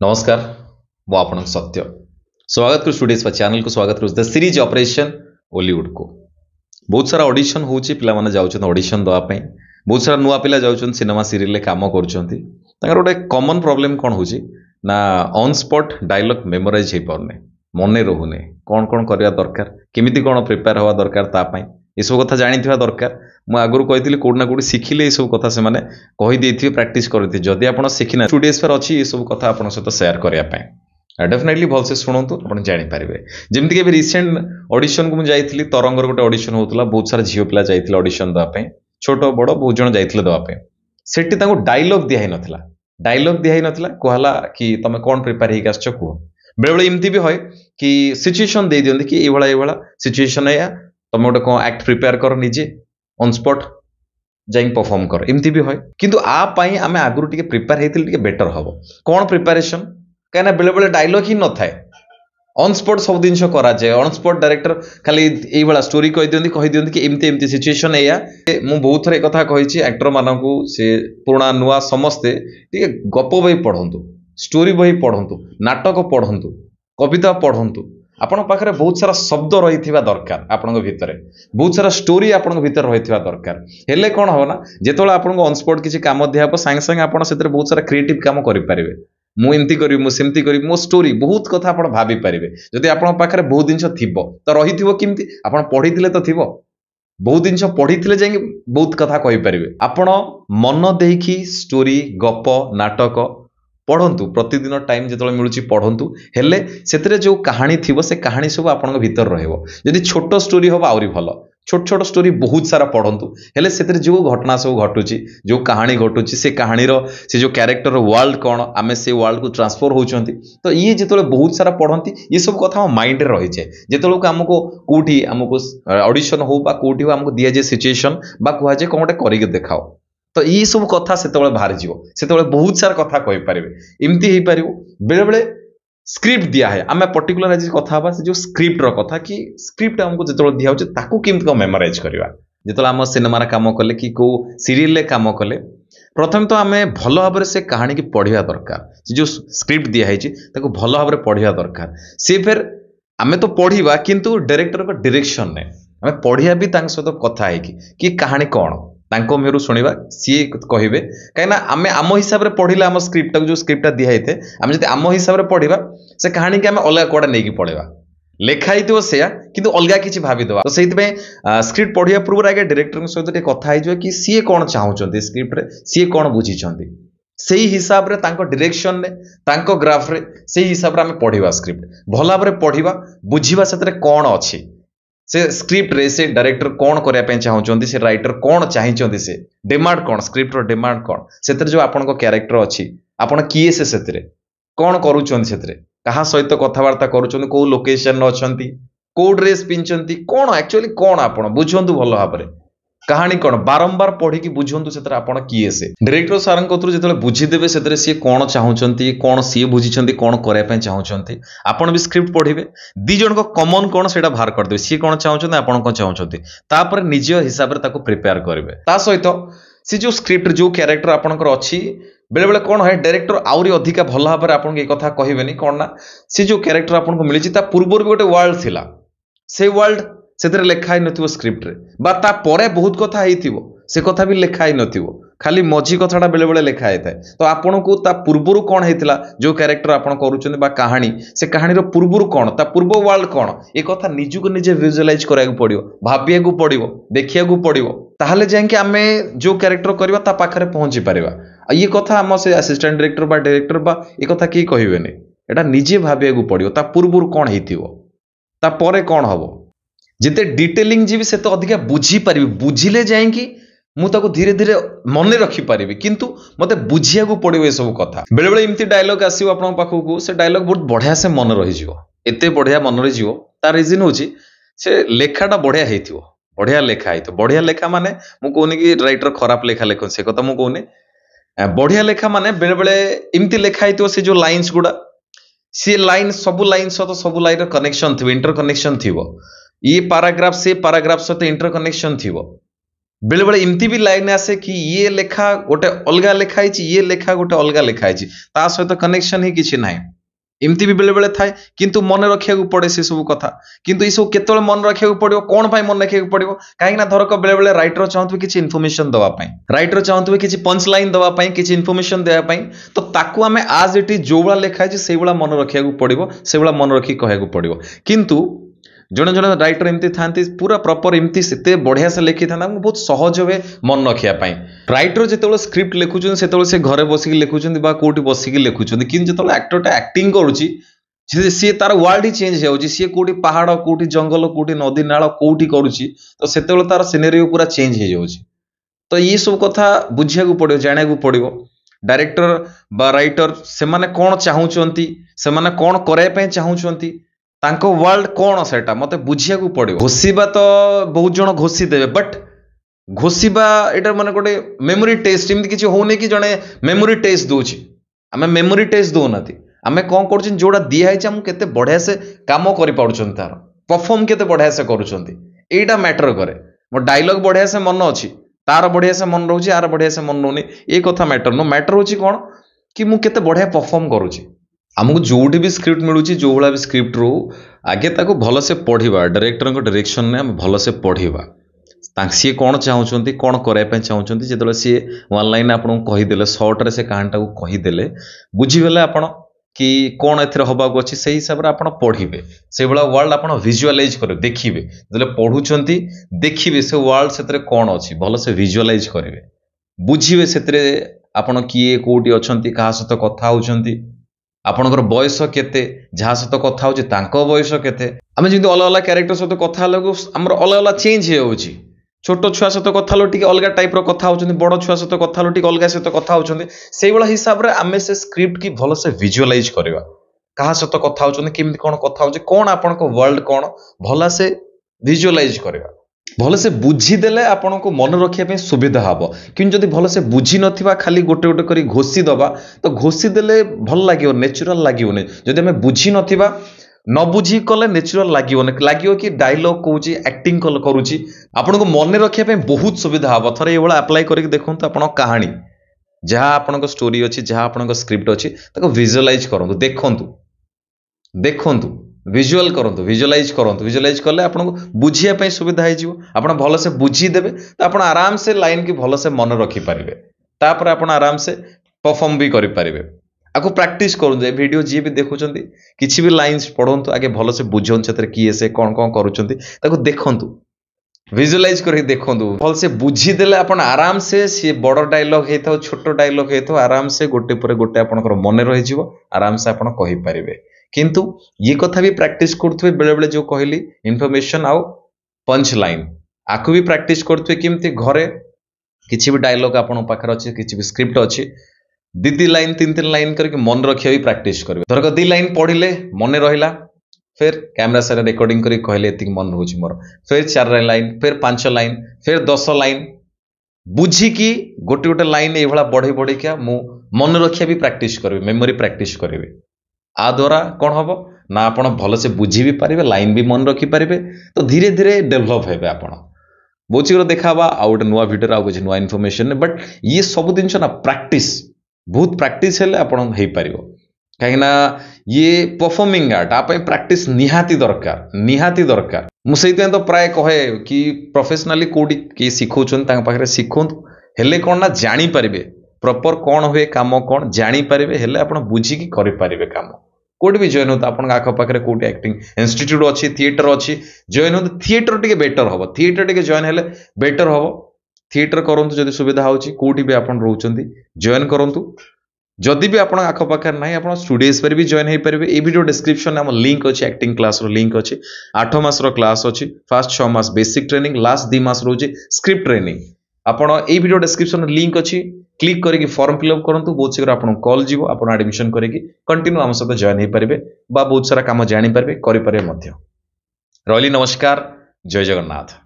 नमस्कार मु आपण सत्य स्वागत कर स्टूडियोज चैनल को स्वागत कर द सीरीज ऑपरेशन हॉलीवुड को बहुत सारा ऑडिशन होची पिला माने जाउछन ऑडिशन दवा पई बहुत सारा नुआ पिला जाउछन सिनेमा सीरियल ले काम करछंती ताकर गोटे कॉमन प्रॉब्लम कोन होची ना ऑन स्पॉट डायलॉग मेमोराइज हे परने मने रहुने कोन कोन करिया दरकार केमिति कोन प्रिपेयर हवा दरकार ता पई ये सब कथा जानिथिबा दरकार मु आगुरु कहितली कोड ना कोड सिखिले ये सब कथा से माने कहि देथिबे प्रैक्टिस करथि जदि आपण सिखिना स्टूडियोज पर अछि ये सब कथा आपण सहित शेयर करिया पई डेफिनेटली भल से शुणु आप जानी पारे जमीक भी रिसेंट ऑडिशन को मुझे तरंगर गोटे ऑडिशन होता बहुत सारा झील पिला जाइए ऑडिशन देवाई छोट बड़ बहुत जन जाइए देवाई सेठी डायलॉग दिहाई नथिला डायलॉग दिहाई नथिला कहला कि तुम कौन प्रिपेयर होकर आसछ कह बेले बेले एमती भी है कि सिचुएशन दे दियंती कि ये सिचुएशन है तुम गोटे कौन एक्ट प्रिपेयर कर निजे ऑन स्पॉट जाई परफॉर्म कर एमती भी है किंतु आपाई आम आगुरी टिके प्रिपेयर होते बेटर हम कौन प्रिपेरेसन कहीं बेले बेले डायलॉग ही न थाए ऑन स्पॉट सब जिन कराए ऑन स्पॉट डायरेक्टर खाली ये स्टोरी कही कि एमती एमती सिचुएशन या मुझे बहुत थर एक कही एक्टर मानक से पुराना नुआ समस्ते टे गप बही पढ़ु स्टोरी बही पढ़ु नाटक पढ़ु कविता पढ़ु आपण पाखे बहुत सारा शब्द रही दरकार आपण भितर बहुत सारा स्टोरी आपण भितर रही दरकार हेले कौन हम ना जो आपको ऑन स्पॉट किसी काम दिहब सांगे सांगे आप बहुत सारा क्रिएटिव काम करें मुझे करी मुझे करी मो स्टोरी बहुत कथा आप भाभी पारे जदि आप बहुत जिन थी तो रही किमती आप पढ़ी तो थी बहुत जिन पढ़ी जाए बहुत कथा कहीपर आपण मन देकी स्टोरी गप नाटक पढ़ंतु प्रतिदिन टाइम जो मिलूँ पढ़ंतु हेले से जो कहानी थी से कहानी सब आपन भीतर रही छोट स्टोरी हम आहरी भल छोट छोट स्टोरी बहुत सारा पढ़ंतु हेले से जो घटना सब घटुची जो कहानी घटुची से कहानी से जो कैरेक्टर वर्ल्ड कौन आम से वर्ल्ड को ट्रांसफर होती तो ये जो बहुत सारा पढ़ती ये सब कथा माइंड रे रही है जो आमको कौटी आमको ऑडिशन हो कौटी आमको दि जाए सिचुएशन कहुए कौन गोटे करके देखाओ तो ये सब कथा से बाहरी से बहुत सारा कथा कहीपर एमती हो पार बेले बेले स्क्रिप्ट दिया है आम पर्टिकुलर आज कथा से जो स्क्रिप्ट कथा कि स्क्रिप्ट आमको जो दिखाऊे ताकू केमती मेमोराइज करवा जो आम सिनेमार काम कले कि कौ सीरियल काम कले प्रथम तो आम भल भाव से कहानी की पढ़ा दरकार जो स्क्रिप्ट दिखाई भल भाव पढ़ा दरकार सी फिर आम तो पढ़ा किंतु डायरेक्टर का डायरेक्शन ने आम पढ़िया भी सहित कथा है कि कहानी कौन तांको मेरु सुनिबा सी कहिबे कहिना आमे आम हिसाब रे पढ़िला आम स्क्रिप्ट जो स्क्रिप्ट दिया है आम जब आम हिसाब रे पढ़िबा से कहानी के आम अलग कोडा नहीं पढ़ेबा लेखाई तो से किंतु अलग किसी भावीदवा तो से स्क्रिप्ट पढ़िया पूर्व आगे डायरेक्टर सहित कथा हो कि सी कौन चाहूँगी स्क्रिप्ट रे सी कौन बुझी से हिसाब रे तांको डायरेक्शन ने तांको ग्राफ रे से हिसाब रे आम पढ़िबा स्क्रिप्ट भल भाव पढ़िबा बुझिबा से कौन अच्छी से स्क्रिप्ट रे से डायरेक्टर कौन करने चाहूँगी से राइटर कौन चाहिए से डिमांड कौन स्क्रिप्ट डिमांड कौन से जो आपण क्यारेक्टर अच्छी आपण किए से कौन करुँच क्या सहित कथबार्ता करुँच कौ लोकेशन अच्छा कौ ड्रेस पिंधि कौन एक्चुअली कौन आप बुझंतु भल भाव कहानी कौन बारंबार पढ़ी बुझंतु से किए से डायरेक्टर सार जो बुझीदेवे से सी कौन चाहूँगी कौन सी बुझी कौन करने चाहूँगी आपड़ भी स्क्रिप्ट पढ़े दी जन कमन कौन से बाहर करदे सी कौन चाहूँगी आप कौन चाहूँगी निज हिसाब से प्रिपेयर करेंगे ता सहित सी जो स्क्रिप्ट जो क्यारेक्टर आपंकर अच्छी बेले बेले कौन है डायरेक्टर आहरी अधिका भल भाव में आपको ये कथा कहबेनी कौन ना सी जो क्यारेक्टर आपको मिली पूर्व भी गोटे वर्ल्ड थिला से वर्ल्ड से लिखाई न स्क्रिप्ट रे तापर बहुत कथा से कथा भी लिखाई न खाली मझी कथाटा बेले बेले लिखाई थाए तो आपन को पूर्वर कौन होता जो क्यारेक्टर आप कहानी से कहानी पूर्वर कौन पूर्व वर्ल्ड कौन ये कथा निजुक निजे विजुअलाइज करा पड़ो भाविया पड़ो देखा पड़ो ताहले जाके आम जो क्यारेक्टर करवा पाखे पहुंची पारिबा ये कथा आम से असिस्टेंट डायरेक्टर बा डायरेक्टर बा ये कथा किए कहबेनि एटा निजे भाविया पड़ो पूर्वर कौन होता कौन हम जिते डिटेलिंग जी से तो अधिका बुझी पारि बुझिले जाएंगी मुझे धीरे धीरे मन रखिपारि किंतु मते बुझिया पड़ो ये सब कथा बेले बेले एमती डायलॉग आसो आप पाखक से डायलॉग बहुत बढ़िया से मन रही एत बढ़िया मन रही तार रिजन हूँ से लेखाटा बढ़िया हो बढ़िया लेखा है तो बढ़िया लेखा माने मु कहूनी कि राइटर खराब लेखा लेख से कथा मु कहूनी बढ़िया लेखा माने बेले बेले एमती लेखा है से जो लाइन्स गुड़ा सी लाइन सबू लाइन सहित सब लाइन कनेक्शन थी इंटर कनेक्शन थी ये पैराग्राफ से पैराग्राफ सहित इंटर कनेक्शन थी बेले बेले इमती भी लाइन आसे कि ये लेखा गोटे अलगा लिखाई ये लेखा गोटे अलगा लिखाई ता सहित कनेक्शन ही किसी ना इमती भी बेले बेले थाए किंतु मन रखा पड़े से सब कथा किंतु ये सब केतले मन रखा पड़ो कौन पाई मन रखा पड़ो कहीं धरक बेले बेले राइटर चाहूबे किसी इनफॉरमेशन दवाई राइटर चाहूबे किसी पंच लाइन दवाई किसी इनफॉरमेशन देवाई तो ताकू आम आज इट जो भाया लिखाई से भाया मन रखा पड़ो से भाया मन रखी कहू पड़ो किंतु जड़े जड़े राइटर एमती था पूरा प्रॉपर एमती से बढ़िया से लिखी था बहुत सहज हुए मन रखापी राइटर जो स्क्रिप्ट लिखुं से घरे बसिक लिखुं कौटी बसिक लिखुं कि जो एक्टरटा एक्टिंग करुच्ची सी तार वर्ल्ड ही चेंज हो सी कौटी पहाड़ कौटी जंगल कौटी नदी नाल कौटी करुच्ची तो से तार सिनेरियो पूरा चेंज हो जाऊँगी तो ये सब कथा बुझा पड़ो जाना पड़ो डायरेक्टर बा राइटर से माने कौन चाहूँगी से माने कौन करने चाहूँगी तांको वर्ल्ड कौन सेटा मते बुझिया को पड़ो घोषिबा तो बहुत जन घोषी देवे बट घोषिबा एटा माने गोटे मेमोरी टेस्ट एमती किछि होने कि जने मेमोरी टेस्ट दोछि आमे मेमोरी टेस्ट दो नाती आमे कोन करछन जोडा दिया है हम केते बढ़िया से काम करि पाउछन तार परफॉर्म केते बढ़िया से करूछंती एटा मैटर करे मो डायलॉग बढ़िया से मन अछि तार बढ़िया से मन रहउछि आर बढ़िया से मन रहउनी ए कथा मैटर नो मैटर होछि कोन कि मु केते बढ़िया परफॉर्म करूछि आमको जोटी भी स्क्रिप्ट मिलूँ जो भाया भी स्क्रिप्ट रू आगे ताको भल से पढ़ा डायरेक्टर डायरेक्शन में आम भल से पढ़ा सी कौन चाहूँगी कौन करने चाहूँगी जो सी वन लाइन आपको कहीदे सर्ट्रे से कहानीटा को कहीदे बुझीगले आपण कि कौन एबाक अच्छी से हिसाब से आप पढ़े से भाया वर्ल्ड आप विजुअलाइज करेंगे देखिए जो पढ़ुंट देखिए से वर्ल्ड से कौन अच्छी भल से विजुअलाइज करेंगे बुझे से आपड़ किए कौटी अच्छा क्या सहित कथा होती आपणकर बयस केते जहाँ सहित कथा होची तांको बयस केते आमे जिंदे अलग अलग कैरेक्टर सहित कथा लगो हमर अलग अलग चेंज हे होची छोटो छुआ सहित कथा लो टिके अलग टाइप रो कथा होचंदी बड़ छुआ सहित कथा लो टिके अलग सहित कथा होचंदी सेई वाला हिसाब रे आमे से स्क्रिप्ट की भलो से विजुअलाइज करबा कहा सहित कथा होचंदी केमति कोन कथा होची कोन आपनको वर्ल्ड कोन भला से विजुअलाइज करबा भल से बुझीदेले आपण को मन रखिया सुविधा हम कि जदि भल से बुझी नथिबा खाली गोटे गोटे करी घोषी दबा तो घोषी देले भल लागियो नेचुरल लागियोने जदि हमें बुझी नथिबा न बुझी कले नेचुरल लागियोने लागियो कि डायलॉग कहूची एक्टिंग करूची आपण को मन रखिया बहुत सुविधा हम थरे एवला अप्लाई करके देखंतु आपण कहानी जहाँ आपण स्टोरी अच्छी जहाँ आपण स्क्रिप्ट अच्छी ताको विजुअलाइज करंतु देखंतु विजुअल करंतु विजुअलाइज कले आपको बुझिया सुविधा हो आप भल से बुझीदेवे तो आप आराम से लाइन की भल से मन रखिपारे तापर आप आराम से परफॉर्म भी करें आपको प्रैक्टिस करूँ वीडियो जी भी देखुं किसी भी लाइन्स पढ़ंतु आगे भल से बुझन से किए से कौन कौन करुँच देखंतु विजुअलाइज कर देखूँ भल से बुझीदेले आप आराम से सी बड़ डायलॉग होता छोट डायलॉग होता आराम से गोटे पर गोटे आप मन रही आराम से आप कहींपारे किंतु ये कथा भी प्रैक्टिस करते बेले बेले जो कहली इनफॉरमेशन आउ पंच लाइन आपको भी प्रैक्टिस करते किमती घरे किसी भी डायलॉग आपन पाखर अच्छे किसी भी स्क्रिप्ट अच्छी दी लाइन तीन लाइन करके मन रखिया भी प्रैक्टिस करेंगे धरक 2 लाइन पढ़िले मन रहिला फिर कैमरा सारे रिकॉर्डिंग करके कहले एतिक मन होची मोर फिर 4 लाइन फिर 5 लाइन फिर 10 लाइन बुझिकी गोटे गोटे लाइन ये बढ़े बढ़े क्या मु मन रखिया भी प्रैक्टिस करेंगे मेमोरी प्रैक्टिस करेंगे आ द्वारा कौन हम ना आप भल से बुझी भी पारे लाइन भी मन रखिपारे तो धीरे धीरे डेभलप हे आप बहुत शीघ्र देखा आ गए नुआ भिडियो आ नुआ इनफॉरमेशन बट ये सब जिन ना प्रैक्टिस बहुत प्रैक्टिस हेले आप कहीं ये परफॉर्मिंग आर्ट आप प्रैक्टिस निहाती दरकार मुझे तो प्राय कहे कि प्रोफेशनली कौटी किए शिखौन शिखु हेले कौन ना जानीपारे प्रॉपर कौन हुए काम कौन जानीपारे हेले आप बुझिकी करें काम कौट भी जॉइन होता आप आखपाखे कौटी एक्टिंग इंस्टीट्यूट अच्छी थिएटर अच्छी जॉइन होते थिएटर टी बेटर हम थिएटर टी जॉइन हेले बेटर हम थिएटर करूँ जब सुविधा होची कौटी भी आप रोचंती जॉइन करूँ जदि भी आप आखपाखे ना आप स्टूडियोज पर भी जॉइन हो पारे ये वीडियो डिस्क्रिप्शन में लिंक अच्छी एक्टिंग क्लास लिंक अच्छी 8 मास क्लास अच्छी फास्ट 6 मास बेसिक ट्रेनिंग लास्ट 2 मास रोचे स्क्रिप्ट ट्रेनिंग आपड़ ये वीडियो डिस्क्रिप्शन लिंक अच्छी क्लिक करके फॉर्म फिलअप करूँ बहुत शीघ्र आपको कॉल जीव आप एडमिशन करके कंटिन्यू आम सहित जॉइन हो पारे बहुत सारा काम जानीपारे करें रही नमस्कार जय जगन्नाथ।